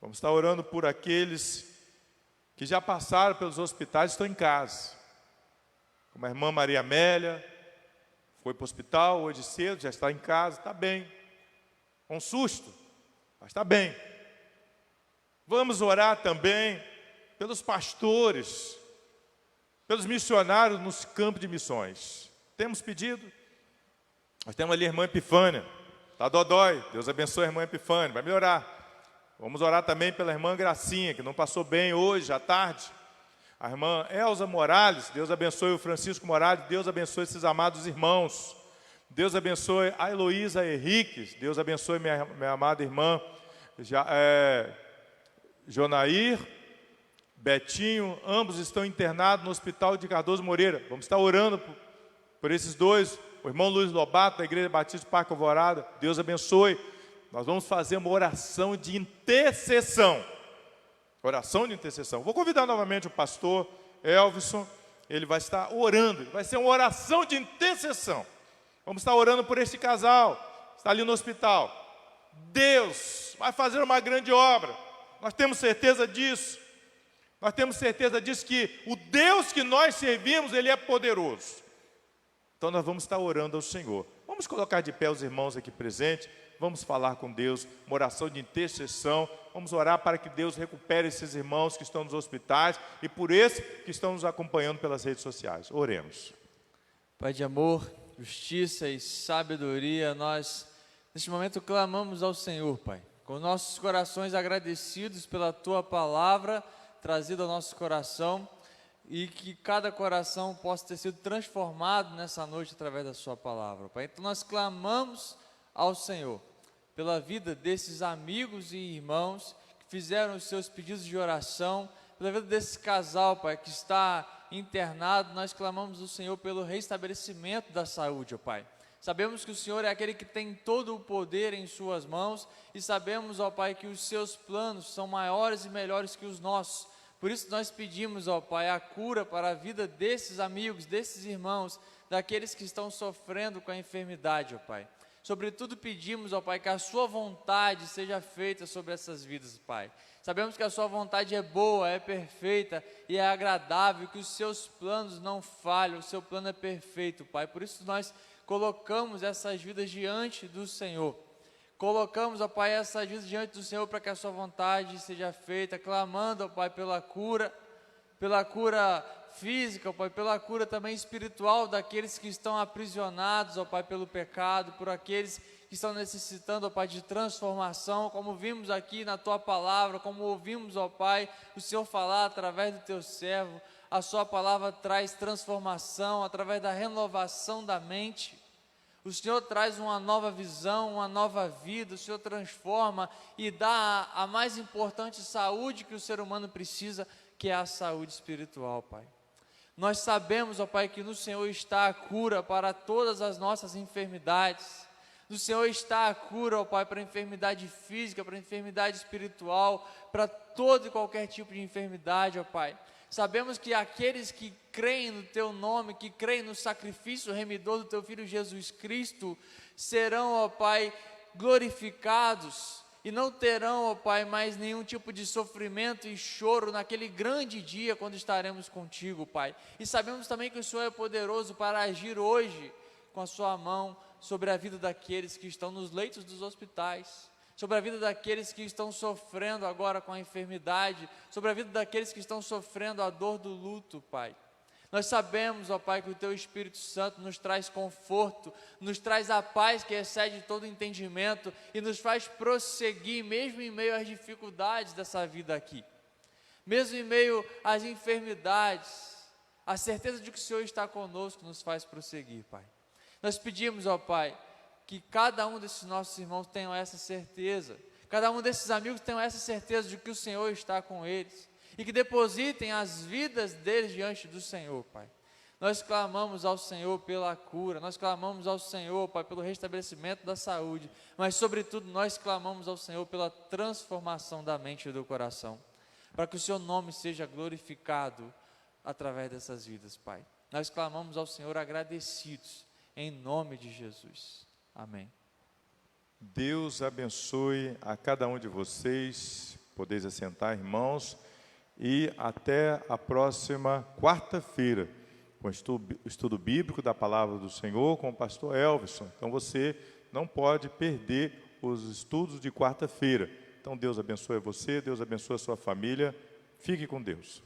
Speaker 2: vamos estar orando por aqueles que já passaram pelos hospitais e estão em casa, como a irmã Maria Amélia, foi para o hospital hoje cedo, já está em casa, está bem, com susto, mas está bem. Vamos orar também pelos pastores, pelos missionários nos campos de missões. Temos pedido? Nós temos ali a irmã Epifânia, está dodói, Deus abençoe a irmã Epifânia, vai melhorar. Vamos orar também pela irmã Gracinha, que não passou bem hoje à tarde. A irmã Elza Morales, Deus abençoe o Francisco Morales, Deus abençoe esses amados irmãos. Deus abençoe a Heloísa Henriques, Deus abençoe minha amada irmã Jonair, Betinho, ambos estão internados no hospital de Cardoso Moreira. Vamos estar orando por esses dois. O irmão Luiz Lobato, da Igreja Batista Parque Alvorada, Deus abençoe. Nós vamos fazer uma oração de intercessão. Oração de intercessão. Vou convidar novamente o pastor Elvison. Ele vai estar orando. Vai ser uma oração de intercessão. Vamos estar orando por este casal. Está ali no hospital. Deus vai fazer uma grande obra. Nós temos certeza disso. Nós temos certeza disso, que o Deus que nós servimos, Ele é poderoso. Então nós vamos estar orando ao Senhor. Vamos colocar de pé os irmãos aqui presentes. Vamos falar com Deus, uma oração de intercessão. Vamos orar para que Deus recupere esses irmãos que estão nos hospitais e por esses que estão nos acompanhando pelas redes sociais. Oremos.
Speaker 3: Pai de amor, justiça e sabedoria, nós neste momento clamamos ao Senhor, Pai, com nossos corações agradecidos pela Tua palavra trazida ao nosso coração, e que cada coração possa ter sido transformado nessa noite através da Sua palavra, Pai. Então nós clamamos ao Senhor pela vida desses amigos e irmãos que fizeram os seus pedidos de oração, pela vida desse casal, Pai, que está internado, nós clamamos ao Senhor pelo restabelecimento da saúde, ó Pai. Sabemos que o Senhor é aquele que tem todo o poder em suas mãos e sabemos, ó Pai, que os seus planos são maiores e melhores que os nossos. Por isso nós pedimos, ó Pai, a cura para a vida desses amigos, desses irmãos, daqueles que estão sofrendo com a enfermidade, ó Pai. Sobretudo pedimos, ó Pai, que a sua vontade seja feita sobre essas vidas, Pai. Sabemos que a sua vontade é boa, é perfeita e é agradável, que os seus planos não falham, o seu plano é perfeito, Pai. Por isso nós colocamos essas vidas diante do Senhor. Colocamos, ó Pai, essas vidas diante do Senhor para que a sua vontade seja feita, clamando, ó Pai, pela cura física, ó Pai, pela cura também espiritual daqueles que estão aprisionados, ó Pai, pelo pecado, por aqueles que estão necessitando, ó Pai, de transformação, como vimos aqui na Tua Palavra, como ouvimos, ó Pai, o Senhor falar através do Teu servo, a Sua Palavra traz transformação através da renovação da mente. O Senhor traz uma nova visão, uma nova vida, o Senhor transforma e dá a mais importante saúde que o ser humano precisa, que é a saúde espiritual, Pai. Nós sabemos, ó Pai, que no Senhor está a cura para todas as nossas enfermidades. No Senhor está a cura, ó Pai, para a enfermidade física, para a enfermidade espiritual, para todo e qualquer tipo de enfermidade, ó Pai. Sabemos que aqueles que creem no Teu nome, que creem no sacrifício remidor do Teu Filho Jesus Cristo, serão, ó Pai, glorificados e não terão, ó Pai, mais nenhum tipo de sofrimento e choro naquele grande dia quando estaremos contigo, Pai. E sabemos também que o Senhor é poderoso para agir hoje com a sua mão sobre a vida daqueles que estão nos leitos dos hospitais, sobre a vida daqueles que estão sofrendo agora com a enfermidade, sobre a vida daqueles que estão sofrendo a dor do luto, Pai. Nós sabemos, ó Pai, que o Teu Espírito Santo nos traz conforto, nos traz a paz que excede todo entendimento e nos faz prosseguir mesmo em meio às dificuldades dessa vida aqui. Mesmo em meio às enfermidades, a certeza de que o Senhor está conosco nos faz prosseguir, Pai. Nós pedimos, ó Pai, que cada um desses nossos irmãos tenham essa certeza, cada um desses amigos tenham essa certeza de que o Senhor está com eles, e que depositem as vidas deles diante do Senhor, Pai. Nós clamamos ao Senhor pela cura, nós clamamos ao Senhor, Pai, pelo restabelecimento da saúde, mas sobretudo nós clamamos ao Senhor pela transformação da mente e do coração, para que o Seu nome seja glorificado através dessas vidas, Pai. Nós clamamos ao Senhor agradecidos, em nome de Jesus. Amém.
Speaker 1: Deus abençoe a cada um de vocês. Podeis assentar, irmãos, e até a próxima quarta-feira, com o estudo bíblico da Palavra do Senhor com o pastor Elvison. Então você não pode perder os estudos de quarta-feira. Então Deus abençoe você, Deus abençoe a sua família. Fique com Deus.